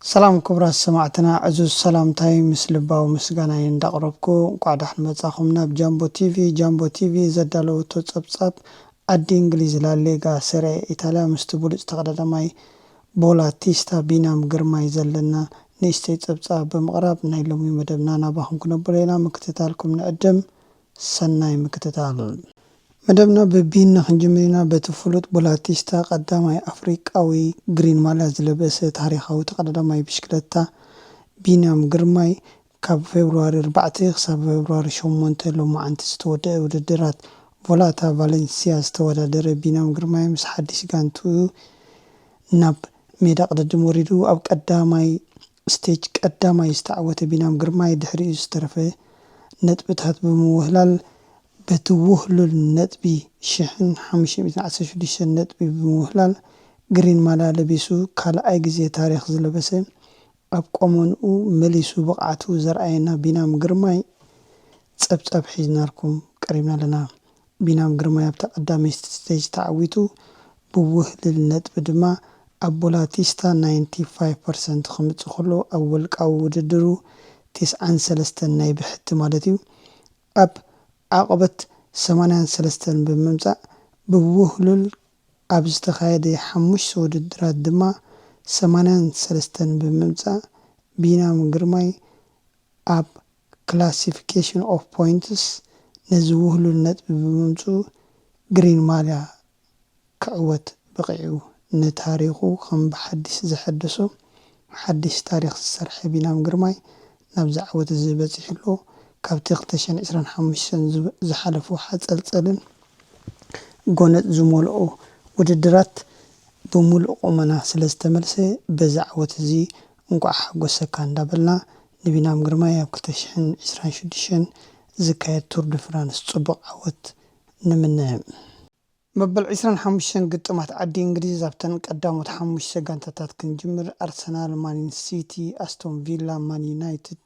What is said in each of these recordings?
ሰላም ክቡራት ሰማዕትና ዕዙዝ ሰላምታይ ምስ ልባዊ ምስጋናይ እንዳቅረብኩ እንኳዕ ደሓን መጻኹም ናብ ጃምቦ ቲቪ ዘዳለወቶ ጸብጻብ ኣዲ እንግሊዝ ላሊጋ ሰሪያ ኢጣልያ ምስቲ ብሉጽ ተቀዳዳማይ ቦላቲስታ ቢናም ግርማይ ዘለና ንእሽተይ ጸብጻብ ብምቕራብ ናይ ሎሚ መደብና ናባኹም ክነብር ኢና። ምክትታልኩም ንዕድም ሰናይ ምክትታል። መደብና በቢና ክንጅምርና በትፍሉጥ ቦላቲስታ ቀዳማይ አፍሪቃዊ ግሪን ማልያ ዝለበሰ ታሪኻዊ ተቀዳዳማይ ብሽክለታ ቢናም ግርማይ ካብ ፌብሩዋሪ 4 ክሳብ ፌብሩዋሪ 8 ሎማዓንቲ ዝተወደአ ውድድራት ቮላታ ቫሌንሲያ ዝተወዳደረ ቢናም ግርማይ ምስ ሓድሽ ጋንቲኡ ናብ ሜዳ ቅድድም ወሪዱ ኣብ ቀዳማይ ስቴጅ ቀዳማይ ዝተዓወተ ቢናም ግርማይ ድሕሪኡ ዝተረፈ ነጥብታት ብምውህላል በትውህሉል ነጥቢ 1516 ነጥቢ ብምውህላል ግሪን ማልያ ለቢሱ ካልኣይ ግዜ ታሪኽ ዝለበሰ ኣብ ቆመንኡ መሊሱ ብቕዓቱ ዘርኣየና ቢናም ግርማይ ጸብጻብ ሒዝናልኩም ቀሪብና ኣለና። ቢናም ግርማይ ኣብ ተቐዳማይ ስቴጅ ተዓዊቱ ብውህሉል ነጥቢ ድማ ኣብ ቦላቲስታ 95% ከምጽእ ከሎ ኣብ ወልቃዊ ውድድሩ 93 ናይ ብሕቲ ማለት እዩ ኣብ ዓቐበት 83 ብምምጻእ ብውህሉል ኣብ ዝተኻየደ 5 ውድድራት ድማ 83 ብምምጻእ ቢናም ግርማይ ኣብ ክላሲፊኬሽን ኦፍ ፖይንትስ ነዚ ውህሉል ነጥቢ ብምምጽኡ ግሪን ማልያ ክዕወት በቂዑ ንታሪኹ ከም ብሓድሽ ዘሐደሶ ሓድሽ ታሪኽ ዝሰርሐ ቢናም ግርማይ ናብ ዝዓወተ ዝበጽሕሎ ካብቲ 2025 ዝሓለፉ ሓጸልጸልን ጎነፅ ዝመልኦ ውድድራት ብሙሉእ ቁመና ስለ ዝተመልሰ በዚ ዓወት እዚ እንኳዕ ሓጎሰካ እንዳበልና ንቢናም ግርማይ ኣብ 2026 ዝካየድ ቱር ደ ፍራንስ ጽቡቕ ዓወት ንምነ። መበል 25 ግጥማት ዓዲ እንግሊዝ ኣብተን ቀዳሞት 5 ጋንታታት ክንጅምር ኣርሰናል፣ ማን ሲቲ፣ ኣስቶን ቪላ፣ ማን ዩናይትድ፣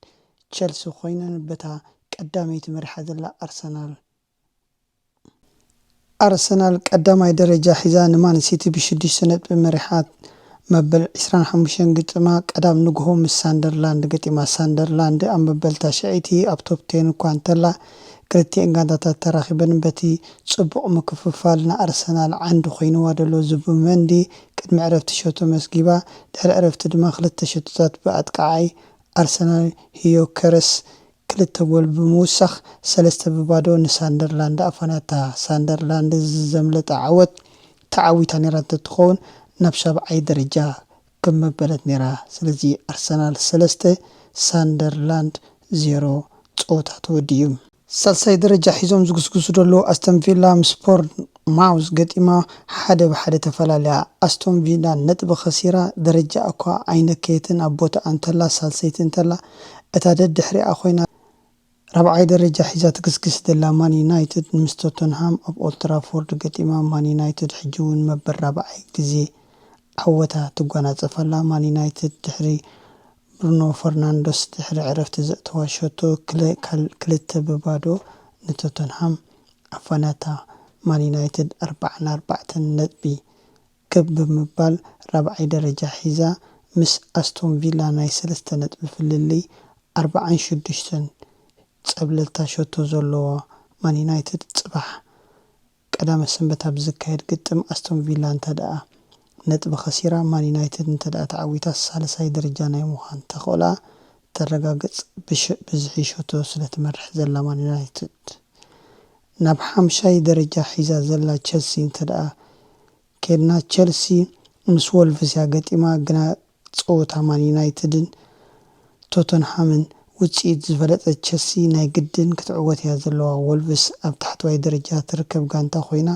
ቸልሲ ኮይነን በታ ቀዳመይቲ መሪሓ ዘላ ኣርሰናል ቀዳማይ ደረጃ ሒዛ ንማን ሲቲ ብ6 ነጥቢ መሪሓት። መበል 25 ግጥማ ቀዳም ንግሆ ምስ ሳንደርላንድ ገጢማ ሳንደርላንድ ኣብ መበል ታሽዓይቲ ኣብ ቶፕ 10 እኳ እንተላ ክልቲአን ጋንታታት ተራኺበን በቲ ጽቡቕ ምክፍፋል ንኣርሰናል ዓንዲ ኮይንዋ ደሎ ዙቢሜንዲ ቅድሚ ዕረፍቲ ሸቶ መስጊባ ድሕሪ ዕረፍቲ ድማ 2 ሸቶታት ብኣጥቃዓይ ኣርሰናል ሂዮከረስ 2 ጎል ብምውሳኽ 3-0 ንሳንደርላንድ ኣፋናታ። ሳንደርላንድ ዘምለጠ ዓወት ተዓዊታ ነራ እንትትኸውን ናብ 7ይ ደረጃ ክመበለት ነራ። ስለዚ ኣርሰናል 3 ሳንደርላንድ 0 ጾታ ተወዲዩ። ሳልሳይ ደረጃ ሒዞም ዝግስግሱ ደሎ ኣስቶን ቪላ ምስ ቦርንማውዝ ገጢማ 1-1 ተፈላለያ። ኣስቶን ቪላ ነጥቢ ኸሲራ ደረጃ እኳ ኣይነከየትን ኣብ ቦታ እንተላ ሳልሰይቲ እንተላ እታ ደድሕሪኣ ኮይና 4ይ ደረጃ ሒዛ ትግስግስ ዘላ ማን ዩናይትድ ምስ ቶተንሃም ኣብ ኦልትራፎርድ ገጢማ ማን ዩናይትድ ሕጂ እውን መበል 4ይ ግዜ ዓወታ ትጓናጸፈላ። ማን ዩናይትድ ድሕሪ ብሩኖ ፈርናንዶስ ድሕሪ ዕረፍቲ ዘእተዋ ሸቶ 2-0 ንቶተንሃም ኣፋናታ። ማን ዩናይትድ 44 ነጥቢ ክብ ብምባል 4ይ ደረጃ ሒዛ ምስ ኣስቶን ቪላ ናይ 3 ነጥቢ ፍልልይ 46 ጸብለልታ ሸቶ ዘለዋ ማን ዩናይትድ ጽባሕ ቀዳመ ሰንበት ኣብ ዝካየድ ግጥም ኣስቶን ቪላ እንተደኣ ነጥቢ ኸሲራ ማን ዩናይትድ እንተደኣ ተዓዊታ ሳልሳይ ደረጃ ናይ ምዃን ተኽእላ ተረጋገጽ ብዝሒ ሸቶ ስለ ትመርሕ ዘላ ማን ዩናይትድ። ናብ 5ይ ደረጃ ሒዛ ዘላ ቸልሲ እንተደኣ ከድና ቸልሲ ምስ ወልቭስ ገጢማ ግና ጸወታ ማን ዩናይትድን ቶተንሃምን ውጽኢት ዝፈለጠ ቸልሲ ናይ ግድን ክትዕወት እያ ዘለዋ። ወልቭስ ኣብ ታሕተዋይ ደረጃ ትርከብ ጋንታ ኮይና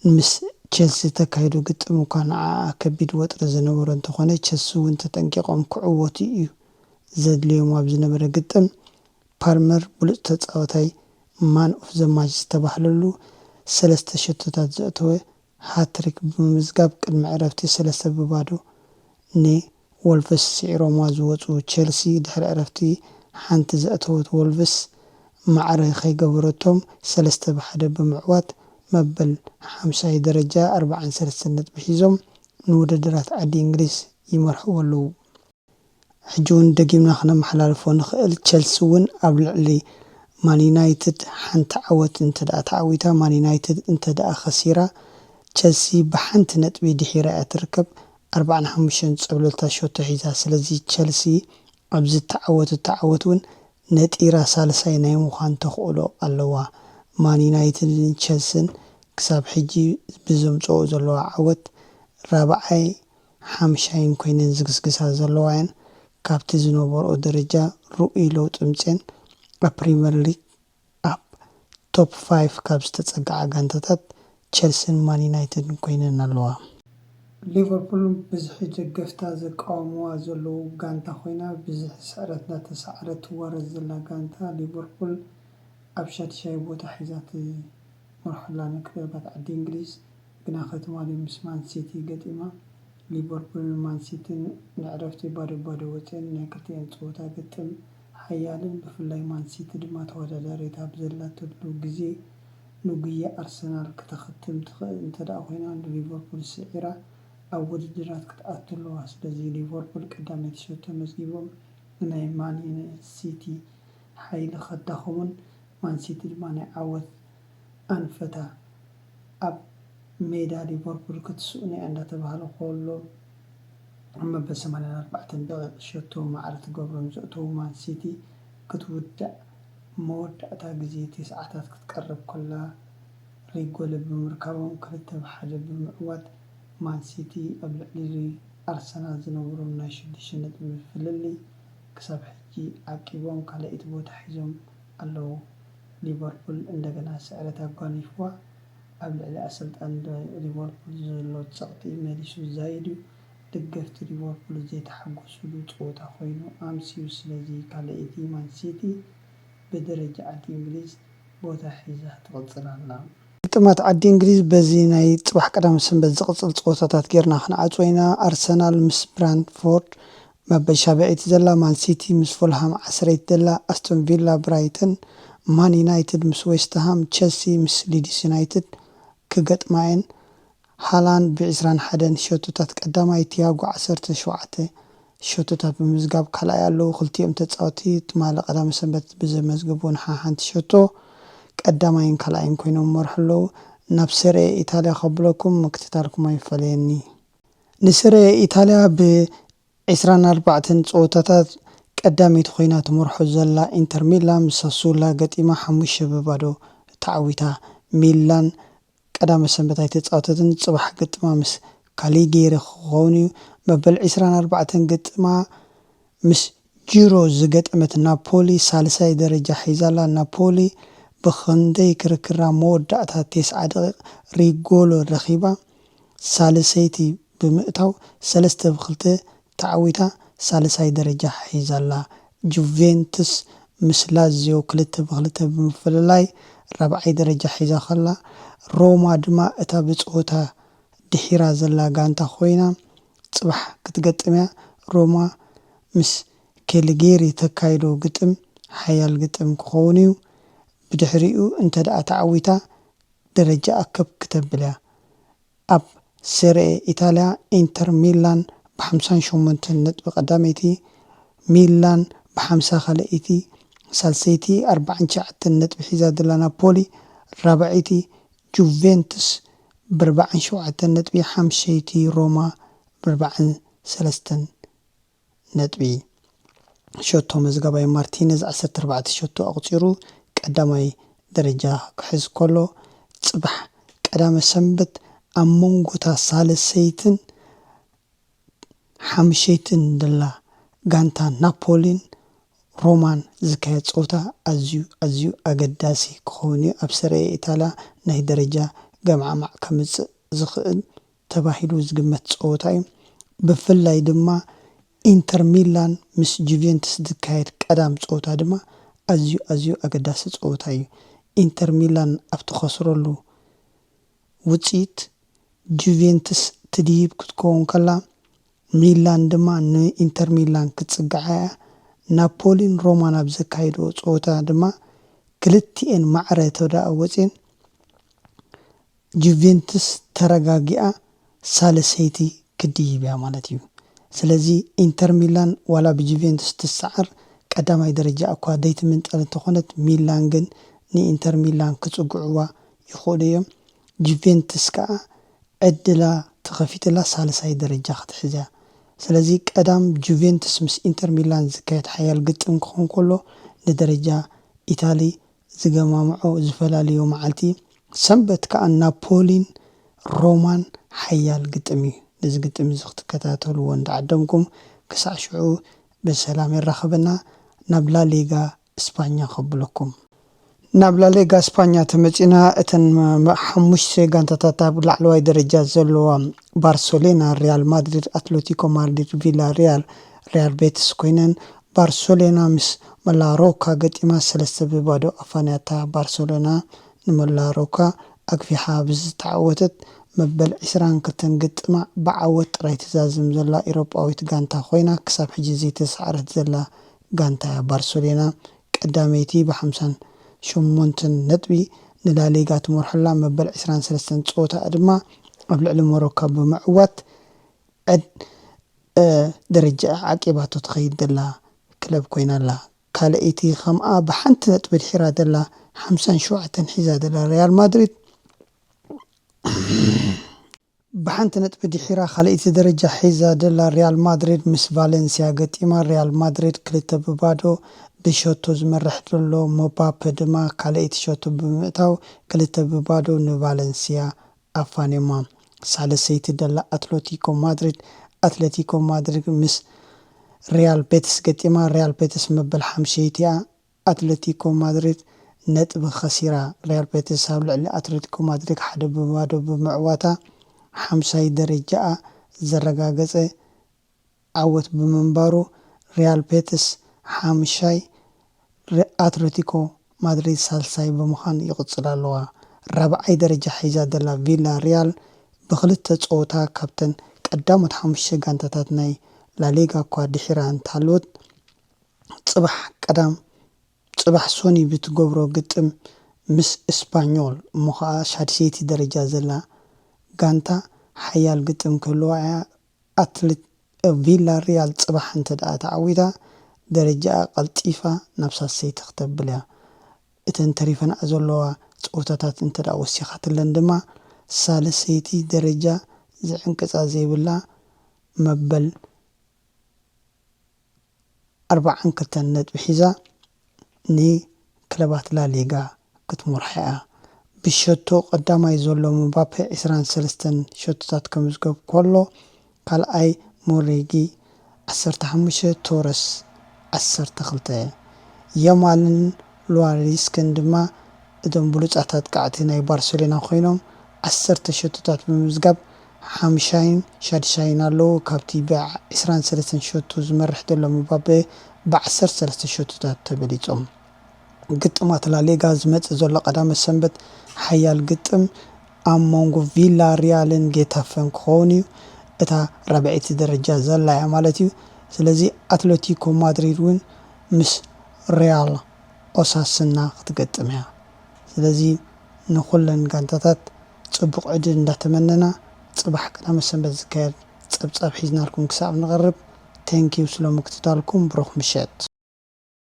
ምስ ቸልሲ ተካይዱ ግጥም እኳ ንዓኣ ከቢድ ወጥሪ ዝነበሮ እንተኾነ ቸልሲ እውን ተጠንቂቖም ክዕወቱ እዩ ዘድልዮም። ኣብ ዝነበረ ግጥም ፓልመር ብሉጽ ተጻዋታይ ማን ኦፍ ዘ ማች ዝተባህለሉ 3 ሸቶታት ዘእተወ ሃትሪክ ብምዝጋብ ቅድሚ ዕረፍቲ 3-0 ንወልቭስ ስዒሮማ ዝወፁ ቸልሲ ድሕሪ ዕረፍቲ ሓንቲ ዘእተወት ወልቭስ ማዕረ ከይገበረቶም 3-1 ብምዕዋት መበል 50ይ ደረጃ 43 ነጥቢ ሒዞም ንውድድራት ዓዲ እንግሊዝ ይመርሕዎ ኣለዉ። ሕጂ እውን ደጊምና ክነመሓላልፎ ንኽእል ቸልሲ እውን ኣብ ልዕሊ ማን ዩናይትድ ሓንቲ ዓወት እንተደኣ ተዓዊታ ማን ዩናይትድ እንተደኣ ኸሲራ ቸልሲ ብሓንቲ ነጥቢ ድሒራ እያ ትርከብ 45 ፀብለልታ ሸቶ ሒዛ ስለዚ ቸልሲ ኣብዚ ተዓወት እውን ነጢራ ሳልሳይ ናይ ምዃን ተኽእሎ ኣለዋ ማን ዩናይትድን ቸልሲን ክሳብ ሕጂ ብዘምፅኦ ዘለዋ ዓወት ራብዓይ ሓምሻይን ኮይነን ዝግስግሳ ዘለዋ እየን ካብቲ ዝነበርኦ ደረጃ ርኡይ ለውጢ ምፅአን ኣብ ፕሪምየር ሊግ ኣብ ቶፕ 5 ካብ ዝተፀጋዓ ጋንታታት ቸልሲን ማን ዩናይትድን ኮይነን ኣለዋ ሊቨርፑል ብዙሕ ደገፍታ ዘቃወምዋ ዘለዉ ጋንታ ኮይና ብዙሕ ስዕረት እንዳተሰዓረት ትዋረድ ዘላ ጋንታ ሊቨርፑል ኣብ ሻድሻይ ቦታ ሒዛት መርሐላ ንክለባት ዓዲ እንግሊዝ ግና ከተማሊ ምስ ማን ሲቲ ገጢማ ሊቨርፑል ማን ሲቲን ንዕረፍቲ ባዶ ወፅአን ናይ ክልቲአን ፀወታ ግጥም ሓያልን ብፍላይ ማን ሲቲ ድማ ተወዳዳሪት ኣብ ዘላትሉ ግዜ ንጉያ ኣርሰናል ከተኸትም ትኽእል እንተደኣ ኮይና ሊቨርፑል ስዒራ ኣብ ውድድራት ክትኣቱ ኣለዋ ስለዚ ሊቨርፑል ቀዳመይቲ ሸቶ መዝጊቦም ናይ ማን ሲቲ ሓይሊ ከዳኸሙን ማን ሲቲ ድማ ናይ ዓወት ኣንፈታ ኣብ ሜዳ ሊቨርፑል ክትስኡን እያ እንዳተባሃለ ከሎ መበል 84 ደቂቕ ሸቶ ማዕረ ትገብሮም ዘእተው ማን ሲቲ ክትውዳእ መወዳእታ ግዜ 9 ክትቀርብ ከላ ሪጎል ብምርካቦም 2-1 ብምዕዋት ማን ሲቲ ኣብ ልዕሊ ኣርሰናል ዝነበሮም ናይ 6 ነጥቢ ፍልሊ ክሳብ ሕጂ ዓቂቦም ካልኣይቲ ቦታ ሒዞም ኣለዉ ሊቨርፑል እንደገና ስዕረት ኣጓኒፍዋ ኣብ ልዕሊ ኣሰልጣን ሊቨርፑል ዘሎ ፀቕጢ መሊሱ ዛይዱ ደገፍቲ ሊቨርፑል ዘይተሓጎስሉ ፀወታ ኮይኑ ኣምሲዩ ስለዚ ካልኣይቲ ማን ሲቲ ብደረጃ ዓዲ እንግሊዝ ቦታ ሒዛ ትቕፅል ኣላ ግጥማት ዓዲ እንግሊዝ በዚ ናይ ፅባሕ ቀዳም ሰንበት ዝቕፅል ፀወታታት ጌርና ክንዓፅው ኢና ኣርሰናል ምስ ብራንትፎርድ መበል 7ይቲ ዘላ ማን ሲቲ ምስ ፉልሃም 10ይቲ ዘላ ኣስቶን ቪላ ብራይተን ማን ዩናይትድ ምስ ዌስትሃም ቸልሲ ምስ ሊድስ ዩናይትድ ክገጥማ እየን ሃላንድ ብ21 ሸቶታት ቀዳማይ ቲያጎ 17 ሸቶታት ብምዝጋብ ካልኣይ ኣለዉ ክልቲኦም ተፃወቲ ትማሊ ቀዳም ሰንበት ብዘመዝገቡን ሓንቲ ሸቶ ቀዳማይን ካልኣይን ኮይኖም መርሑ ኣለዉ ናብ ሰሪኤ ኢታልያ ከብለኩም ምክትታልኩም ኣይፈለየኒ ንሰሪኤ ኢታልያ ብ24 ፀወታታት ቀዳሚት ኮይና ትመርሖ ዘላ ኢንተር ሚላን ሳሱላ ገጢማ 5-0 ተዓዊታ ሚላን ቀዳመ ሰንበታይ ተፃወተትን ፅባሕ ግጥማ ምስ ካሊጌሪ ክኸውን እዩ መበል 24 ግጥማ ምስ ጂሮ ዝገጠመት ናፖሊ ሳልሳይ ደረጃ ሒዛላ ናፖሊ ብክንደይ ክርክራ መወዳእታ 9 ደቂቕ ሪጎሎ ረኺባ ሳልሰይቲ ብምእታው 3-2 ተዓዊታ ሳልሳይ ደረጃ ሒዛላ ጁቬንቱስ ምስ ላዚዮ 2-2 ብምፍልላይ ራብዓይ ደረጃ ሒዛ ከላ ሮማ ድማ እታ ብፀወታ ድሒራ ዘላ ጋንታ ኮይና ፅባሕ ክትገጥምያ ሮማ ምስ ካሊጌሪ ተካይዶ ግጥም ሓያል ግጥም ክኸውን እዩ ብድሕሪኡ እንተደኣ ተዓዊታ ደረጃ ኣከብ ክተብልያ ኣብ ሰሪኤ ኢታልያ ኢንተር ሚላን ብ58 ነጥቢ ቀዳመይቲ ሚላን ብ50 ካልአይቲ ሳልሰይቲ 49 ነጥቢ ሒዛ ዘላ ናፖሊ ራብዓይቲ ጁቬንቱስ ብ47 ነጥቢ ሓምሸይቲ ሮማ ብ43 ነጥቢ ሸቶ መዝገባይ ማርቲነዝ 14 ሸቶ ኣቁፂሩ ቀዳማይ ደረጃ ክሕዝ ከሎ ፅባሕ ቀዳመ ሰንበት ኣብ መንጎታ ሳልሰይትን ሓምሸይትን ደላ ጋንታ ናፖሊን ሮማን ዝካየድ ፀወታ ኣዝዩ ኣገዳሲ ክኸውን እዩ ኣብ ሰሪኤ ኢታልያ ናይ ደረጃ ገምዓማዕ ከምፅእ ዝኽእል ተባሂሉ ዝግመት ፀወታ እዩ ብፍላይ ድማ ኢንተር ሚላን ምስ ጁቬንቱስ ዝካየድ ቀዳም ፀወታ ድማ ኣዝዩ ኣገዳሲ ፀወታ እዩ ኢንተር ሚላን ኣብቲ ኸስረሉ ውፅኢት ጁቬንቱስ ትድይብ ክትከውን ከላ ሚላን ድማ ንኢንተር ሚላን ክትፅጋዓ ናፖሊን ሮማን ኣብ ዘካይዶ ፀወታ ድማ ክልቲአን ማዕረ ተወዳኣ ወፅን ጁቬንቱስ ተረጋጊኣ ሳልሰይቲ ክድይብያ ማለት እዩ ስለዚ ኢንተር ሚላን ዋላ ብጁቬንቱስ ትሰዓር ቀዳማይ ደረጃ እኳ ደይትምንጠል እንተኾነት ሚላን ግን ንኢንተር ሚላን ክጽጉዕዋ ይኽእሉ እዮም። ጁቬንቱስ ከዓ ዕድላ ተኸፊትላ ሳልሳይ ደረጃ ክትሕዛ። ስለዚ ቀዳም ጁቬንቱስ ምስ ኢንተር ሚላን ዝካየድ ሓያል ግጥም ክኾን ከሎ ንደረጃ ኢታሊ ዝገማምዖ ዝፈላለዩ መዓልቲ ሰንበት ከዓ ናፖሊን ሮማን ሓያል ግጥም እዩ። ነዚ ግጥም እዚ ክትከታተልዎ እንዳዓደምኩም ክሳዕ ሽዑ ብሰላም ይራኸበና። ናብ ላሊጋ እስፓኛ ከብለኩም። ናብ ላሊጋ እስፓኛ ተመፂና እተን 5 ጋንታታት ኣብ ላዕለዋይ ደረጃ ዘለዋ ባርሴሎና፣ ሪያል ማድሪድ፣ አትሌቲኮ ማድሪድ፣ ቪላሪያል፣ ሪያል ቤቲስ ኮይነን ባርሴሎና ምስ መላሮካ ገጢማ 3-0 ኣፋንያታ ባርሴሎና ንመላሮካ ኣግፊሓ ብዝተዓወተት መበል 22 ግጥማ ብዓወት ጥራይ ትዛዝም ዘላ ኤውሮጳዊት ጋንታ ኮይና ክሳብ ሕጂ ዘይተሰዓረት ዘላ ጋንታ ባርሴሎና ቀዳመይቲ ብ58 ነጥቢ ንላሊጋ ትመርሐላ። መበል 23 ፀወታ ድማ ኣብ ልዕሊ ሞሮካ ብምዕዋት ደረጃ ዓቂባቶ ትኸይድ ዘላ ክለብ ኮይናላ። ካልአይቲ ከምኣ ብሓንቲ ነጥቢ ድሒራ ዘላ 57 ሒዛ ዘላ ሪያል ማድሪድ ብሓንቲ ነጥቢ ድሒራ ካልአይቲ ደረጃ ሒዛ ዘላ ሪያል ማድሪድ ምስ ቫሌንሲያ ገጢማ ሪያል ማድሪድ 2-0 ብሸቶ ዝመርሕ ዘሎ ሞባፔ ድማ ካልአይቲ ሸቶ ብምእታው 2-0 ንቫሌንሲያ ኣፋኒማ። ሳልሰይቲ ዘላ አትሌቲኮ ማድሪድ ምስ ሪያል ቤቲስ ገጢማ ሪያል ቤቲስ መበል 50 አትሌቲኮ ማድሪድ ነጥቢ ኸሲራ ሪያል ቤቲስ ኣብ ልዕሊ አትሌቲኮ ማድሪድ 1-0 ብምዕዋታ 50 ደረጃ ዘረጋገፀ ዓወት ብምንባሩ ሪያል ቤቲስ 5 አትሌቲኮ ማድሪድ ሳልሳይ ብምዃን ይቕፅል ኣለዋ። ራብዓይ ደረጃ ሒዛ ዘላ ቪላሪያል ብክልተ ፀወታ ካብተን ቀዳሞት 5 ጋንታታት ናይ ላሊጋ እኳ ድሒራ እንታልወት ፅባሕ ሶኒ ብትገብሮ ግጥም ምስ እስፓኞል እሞኸዓ 6ይቲ ደረጃ ዘላ ጋንታ ሓያል ግጥም ክህልዋ ቪላሪያል ፅባሕ እንተደኣ ተዓዊታ ደረጃ ቀልጢፋ ናብ ሳልሰይቲ ክተብል እያ። እተን ተሪፈና ዘለዋ ፀወታታት እንተደኣ ወሲኻትለን ድማ ሳልሰይቲ ደረጃ ዝዕንቅፃ ዘይብላ መበል 42 ነጥቢ ሒዛ ንክለባት ላሊጋ ክትመርሐ እያ። ብሸቶ ቀዳማይ ዘሎ ሞባፔ 23 ሸቶታት ከምዝገብ ከሎ ካልኣይ ሞሬጊ 15 ቶረስ 12 የማልን ሉዋሪስክን ድማ እቶም ብሉፃታት ቃዕቲ ናይ ባርሴሎና ኮይኖም 10 ሸቶታት ብምዝጋብ 5-6 ኣለዉ። ካብቲ ብ23 ሸቶ ዝመርሕ ዘሎ ሞባፔ ብ13 ሸቶታት ተበሊፆም። ግጥማት ላሊጋ ዝመፅእ ዘሎ ቀዳመት ሰንበት ሓያል ግጥም ኣብ ሞንጎ ቪላሪያልን ጌታፈን ክኸውን እዩ። እታ ራብዒቲ ደረጃ ዘላ እያ ማለት እዩ። ስለዚ አትሌቲኮ ማድሪድ እውን ምስ ሪያል ኦሳስና ክትገጥም እያ። ስለዚ ንኩለን ጋንታታት ፅቡቅ ዕድል እንዳተመነና ፅባሕ ቀዳመት ሰንበት ዝካየድ ፀብፃብ ሒዝናልኩም ክሳብ ንቐርብ ቴንኪዩ ስለ ምክትታልኩም ብሩኽ ምሸት።